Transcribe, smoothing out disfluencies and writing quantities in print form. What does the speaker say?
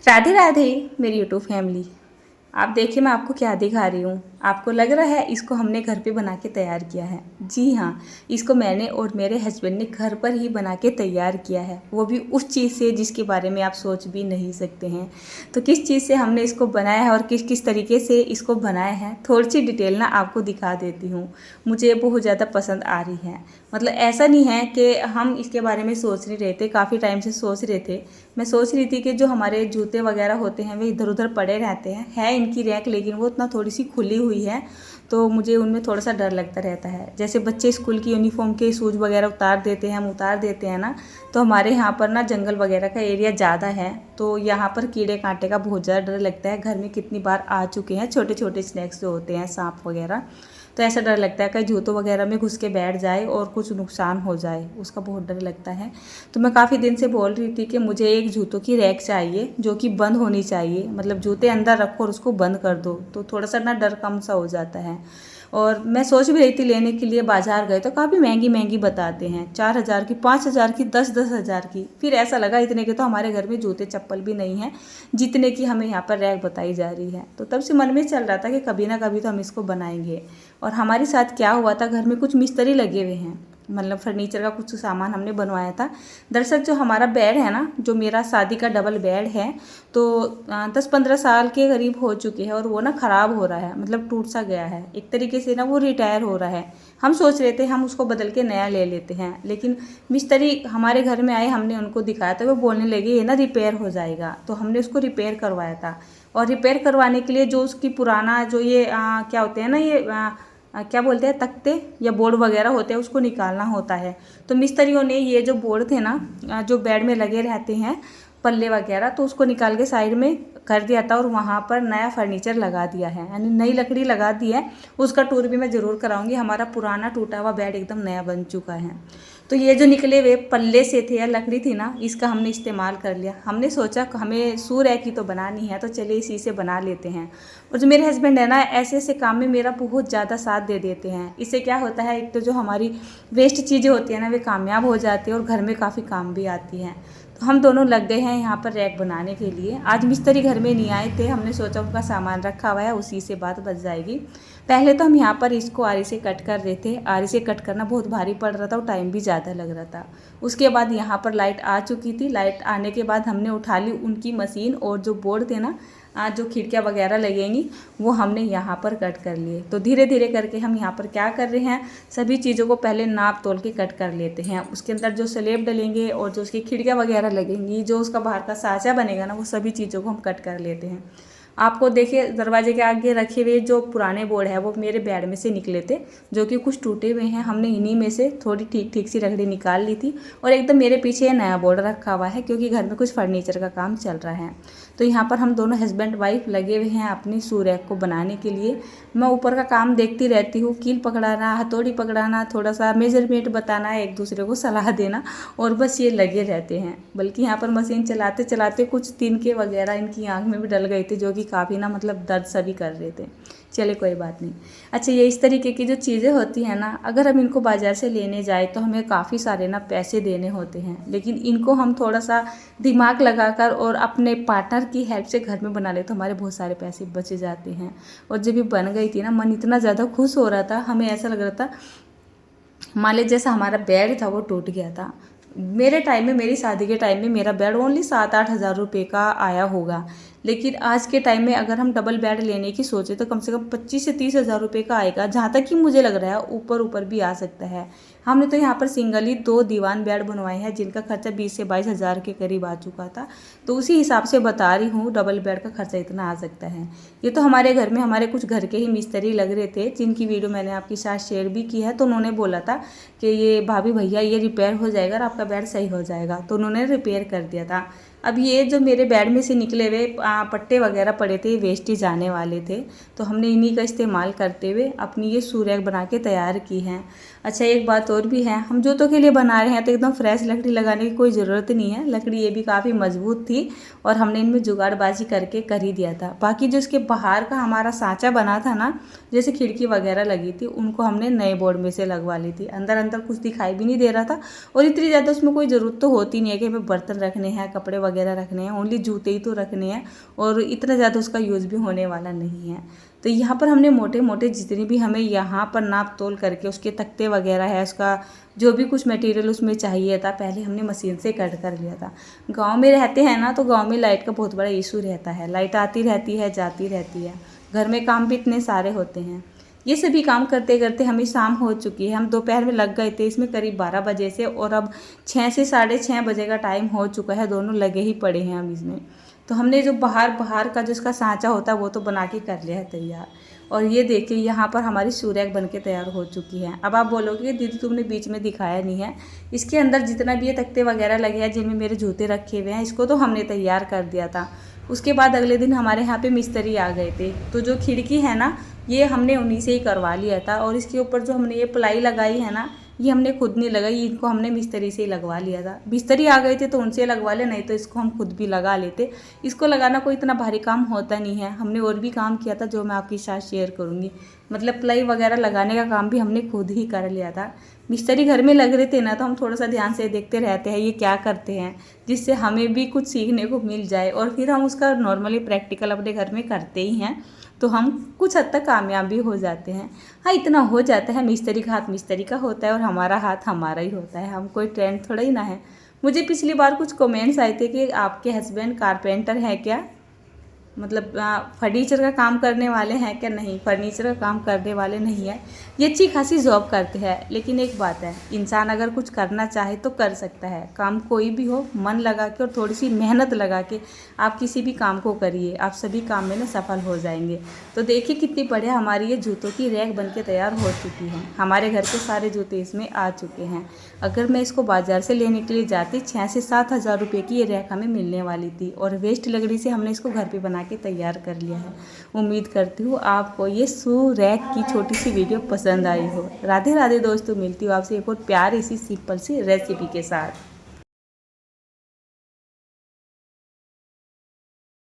राधे राधे मेरी YouTube family. आप देखिए मैं आपको क्या दिखा रही हूँ। आपको लग रहा है इसको हमने घर पे बना के तैयार किया है। जी हाँ, इसको मैंने और मेरे हस्बैंड ने घर पर ही बना के तैयार किया है, वो भी उस चीज़ से जिसके बारे में आप सोच भी नहीं सकते हैं। तो किस चीज़ से हमने इसको बनाया है और किस किस तरीके से इसको बनाया है, थोड़ी सी डिटेल ना आपको दिखा देती हूँ। मुझे ये बहुत ज़्यादा पसंद आ रही है। मतलब ऐसा नहीं है कि हम इसके बारे में सोच नहीं रहे थे, काफ़ी टाइम से सोच रहे थे। मैं सोच रही थी कि जो हमारे जूते वगैरह होते हैं वे इधर उधर पड़े रहते हैं, है इनकी रैक लेकिन वो इतना थोड़ी सी खुली हुई है, तो मुझे उनमें थोड़ा सा डर लगता रहता है। जैसे बच्चे स्कूल की यूनिफॉर्म के शूज़ वगैरह उतार देते हैं, हम उतार देते हैं ना, तो हमारे यहाँ पर ना जंगल वगैरह का एरिया ज़्यादा है, तो यहाँ पर कीड़े कांटे का बहुत ज़्यादा डर लगता है। घर में कितनी बार आ चुके हैं छोटे छोटे स्नैक्स जो होते हैं, सांप वगैरह, तो ऐसा डर लगता है कहीं जूतों वगैरह में घुस के बैठ जाए और कुछ नुकसान हो जाए, उसका बहुत डर लगता है। तो मैं काफ़ी दिन से बोल रही थी कि मुझे एक जूतों की रैक चाहिए जो कि बंद होनी चाहिए, मतलब जूते अंदर रखो और उसको बंद कर दो तो थोड़ा सा ना डर कम सा हो जाता है। और मैं सोच भी रही थी लेने के लिए, बाजार गए तो काफ़ी महंगी महंगी बताते हैं, 4,000 की, 5,000 की, 10,000 की। फिर ऐसा लगा इतने के तो हमारे घर में जूते चप्पल भी नहीं है जितने की हमें यहाँ पर रैक बताई जा रही है। तो तब से मन में चल रहा था कि कभी ना कभी तो हम इसको बनाएंगे। और हमारे साथ क्या हुआ था, घर में कुछ मिस्त्री लगे हुए हैं, मतलब फर्नीचर का कुछ सामान हमने बनवाया था। दरअसल जो हमारा बेड है ना, जो मेरा शादी का डबल बेड है, तो 10-15 साल के करीब हो चुके हैं और वो ना ख़राब हो रहा है, मतलब टूट सा गया है एक तरीके से ना, वो रिटायर हो रहा है। हम सोच रहे थे हम उसको बदल के नया ले लेते हैं, लेकिन मिस्त्री हमारे घर में आए, हमने उनको दिखाया तो वो बोलने लगे ये ना रिपेयर हो जाएगा, तो हमने उसको रिपेयर करवाया था। और रिपेयर करवाने के लिए जो उसकी पुराना जो ये क्या होते हैं ना, ये क्या बोलते हैं, तख्ते या बोर्ड वगैरह होते हैं, उसको निकालना होता है। तो मिस्त्रियों ने ये जो बोर्ड थे ना, जो बेड में लगे रहते हैं पल्ले वगैरह, तो उसको निकाल के साइड में कर दिया था और वहाँ पर नया फर्नीचर लगा दिया है, यानी नई लकड़ी लगा दी है। उसका टूर भी मैं ज़रूर कराऊंगी। हमारा पुराना टूटा हुआ बेड एकदम नया बन चुका है। तो ये जो निकले हुए पल्ले से थे या लकड़ी थी ना, इसका हमने इस्तेमाल कर लिया। हमने सोचा हमें सूर्य की तो बनानी है, तो चलिए इसी से बना लेते हैं। और जो मेरे हस्बैंड है ना, ऐसे ऐसे काम में मेरा बहुत ज़्यादा साथ दे देते हैं। इससे क्या होता है, एक तो जो हमारी वेस्ट चीज़ें होती हैं ना, वे कामयाब हो जाती हैं और घर में काफ़ी काम भी आती हैं। तो हम दोनों लग गए हैं यहाँ पर रैक बनाने के लिए। आज मिस्त्री घर में नहीं आए थे, हमने सोचा उनका सामान रखा हुआ है, उसी से बात बच जाएगी। पहले तो हम यहाँ पर इसको आरी से कट कर रहे थे। आरी से कट करना बहुत भारी पड़ रहा था और टाइम भी ज़्यादा लग रहा था। उसके बाद यहाँ पर लाइट आ चुकी थी। लाइट आने के बाद हमने उठा ली उनकी मशीन, और जो बोर्ड थे ना, जो खिड़कियाँ वगैरह लगेंगी, वो हमने यहाँ पर कट कर लिए। तो धीरे धीरे करके हम यहाँ पर क्या कर रहे हैं, सभी चीज़ों को पहले नाप तोल के कट कर लेते हैं। उसके अंदर जो स्लैब डलेंगे और जो उसकी खिड़कियाँ वगैरह लगेंगी, जो उसका बाहर का साँचा बनेगा ना, वो सभी चीज़ों को हम कट कर लेते हैं। आपको देखिए दरवाजे के आगे रखे हुए जो पुराने बोर्ड है, वो मेरे बेड में से निकले थे, जो कि कुछ टूटे हुए हैं। हमने इन्हीं में से थोड़ी ठीक ठीक सी लकड़ी निकाल ली थी और एकदम मेरे पीछे नया बोर्ड रखा हुआ है, क्योंकि घर में कुछ फर्नीचर का काम चल रहा है। तो यहाँ पर हम दोनों हस्बैंड वाइफ लगे हुए हैं अपनी शू रैक को बनाने के लिए। मैं ऊपर का काम देखती रहती हूँ, कील पकड़ाना, हथौड़ी पकड़ाना, थोड़ा सा मेजरमेंट बताना, एक दूसरे को सलाह देना, और बस ये लगे रहते हैं। बल्कि यहाँ पर मशीन चलाते चलाते कुछ तिनके वगैरह इनकी आँख में भी डल गए थे, जो कि काफ़ी ना मतलब दर्द सभी कर रहे थे। चले कोई बात नहीं। अच्छा, ये इस तरीके की जो चीज़ें होती हैं ना, अगर हम इनको बाज़ार से लेने जाए तो हमें काफ़ी सारे ना पैसे देने होते हैं, लेकिन इनको हम थोड़ा सा दिमाग लगाकर और अपने पार्टनर की हेल्प से घर में बना ले तो हमारे बहुत सारे पैसे बच जाते हैं। और जब ये बन गई थी ना, मन इतना ज़्यादा खुश हो रहा था, हमें ऐसा लग रहा था मान लीजिए जैसा हमारा बेड था वो टूट गया था। मेरे टाइम में, मेरी शादी के टाइम में मेरा बेड ओनली 7-8 हज़ार रुपये का आया होगा, लेकिन आज के टाइम में अगर हम डबल बेड लेने की सोचे तो कम से कम 25 से 30 हज़ार रुपये का आएगा, जहाँ तक कि मुझे लग रहा है ऊपर ऊपर भी आ सकता है। हमने तो यहाँ पर सिंगल ही 2 दीवान बेड बनवाए हैं, जिनका खर्चा 20 से 22 हज़ार के करीब आ चुका था। तो उसी हिसाब से बता रही हूँ डबल बेड का खर्चा इतना आ सकता है। ये तो हमारे घर में हमारे कुछ घर के ही मिस्त्री लग रहे थे, जिनकी वीडियो मैंने आपके साथ शेयर भी की है। तो उन्होंने बोला था कि ये भाभी भैया ये रिपेयर हो जाएगा और आपका बेड सही हो जाएगा, तो उन्होंने रिपेयर कर दिया था। अब ये जो मेरे बेड में से निकले हुए पट्टे वगैरह पड़े थे, वेस्ट ही जाने वाले थे, तो हमने इन्हीं का इस्तेमाल करते हुए अपनी ये शू रैक बना के तैयार की है। अच्छा, एक बात और भी है, हम जूतों के लिए बना रहे हैं तो एकदम फ्रेश लकड़ी लगाने की कोई ज़रूरत नहीं है। लकड़ी ये भी काफ़ी मजबूत थी और हमने इनमें जुगाड़बाजी करके कर ही दिया था। बाकी जो इसके बाहर का हमारा सांचा बना था ना, जैसे खिड़की वगैरह लगी थी, उनको हमने नए बोर्ड में से लगवा ली थी। अंदर अंदर कुछ दिखाई भी नहीं दे रहा था और इतनी ज़्यादा उसमें कोई ज़रूरत तो होती नहीं है कि हमें बर्तन रखने हैं, कपड़े वगैरह रखने हैं, ओनली जूते ही तो रखने हैं और इतना ज़्यादा उसका यूज़ भी होने वाला नहीं है। तो यहाँ पर हमने मोटे मोटे जितनी भी हमें यहाँ पर नाप तोल करके उसके तख्ते वगैरह है, उसका जो भी कुछ मटेरियल उसमें चाहिए था पहले हमने मशीन से कट कर लिया था। गांव में रहते हैं ना, तो गांव में लाइट का बहुत बड़ा इशू रहता है, लाइट आती रहती है जाती रहती है, घर में काम भी इतने सारे होते हैं। ये सभी काम करते करते हमें शाम हो चुकी है, हम दोपहर में लग गए थे इसमें करीब 12 बजे से, और अब 6 से 6:30 बजे का टाइम हो चुका है, दोनों लगे ही पड़े हैं हम इसमें। तो हमने जो बाहर का जो इसका सांचा होता है वो तो बना के कर लिया है तैयार। और ये देखिए यहाँ पर हमारी सूरैक बन के तैयार हो चुकी है। अब आप बोलोगे दीदी तुमने बीच में दिखाया नहीं है, इसके अंदर जितना भी ये तख्ते वगैरह लगे हैं जिनमें मेरे जूते रखे हुए हैं, इसको तो हमने तैयार कर दिया था। उसके बाद अगले दिन हमारे यहाँ पे मिस्त्री आ गए थे, तो जो खिड़की है ना ये हमने उन्हीं से ही करवा लिया था, और इसके ऊपर जो हमने ये प्लाई लगाई है ना ये हमने खुद नहीं लगाई, इनको हमने मिस्त्री से ही लगवा लिया था। मिस्त्री आ गए थे तो उनसे लगवा ले, नहीं तो इसको हम खुद भी लगा लेते। इसको लगाना कोई इतना भारी काम होता नहीं है, हमने और भी काम किया था जो मैं आपके साथ शेयर करूँगी। मतलब प्लाई वगैरह लगाने का काम भी हमने खुद ही कर लिया था। मिस्त्री घर में लग रहे थे ना, तो हम थोड़ा सा ध्यान से देखते रहते हैं ये क्या करते हैं, जिससे हमें भी कुछ सीखने को मिल जाए, और फिर हम उसका नॉर्मली प्रैक्टिकल अपने घर में करते ही हैं, तो हम कुछ हद तक कामयाब भी हो जाते हैं। हाँ इतना हो जाता है, मिस्त्री का हाथ मिस्त्री का होता है और हमारा हाथ हमारा ही होता है, हम कोई ट्रेंड थोड़ा ही ना है। मुझे पिछली बार कुछ कमेंट्स आए थे कि आपके हस्बैंड कारपेंटर है क्या, मतलब फर्नीचर का काम करने वाले हैं क्या? नहीं, फर्नीचर का काम करने वाले नहीं है, ये अच्छी खासी जॉब करते हैं। लेकिन एक बात है, इंसान अगर कुछ करना चाहे तो कर सकता है, काम कोई भी हो, मन लगा के और थोड़ी सी मेहनत लगा के आप किसी भी काम को करिए, आप सभी काम में ना सफल हो जाएंगे। तो देखिए कितनी बढ़िया हमारी ये जूतों की रैक बन के तैयार हो चुकी है, हमारे घर के सारे जूते इसमें आ चुके हैं। अगर मैं इसको बाज़ार से लेने के लिए जाती 6 से 7 हज़ार रुपये की ये रैक हमें मिलने वाली थी, और वेस्ट लकड़ी से हमने इसको घर पे बना के तैयार कर लिया है। उम्मीद करती हूँ आपको ये शू रैक की छोटी सी वीडियो पसंद आई हो। राधे राधे दोस्तों, मिलती हूँ आपसे एक और प्यारी सी सिंपल सी रेसिपी के साथ।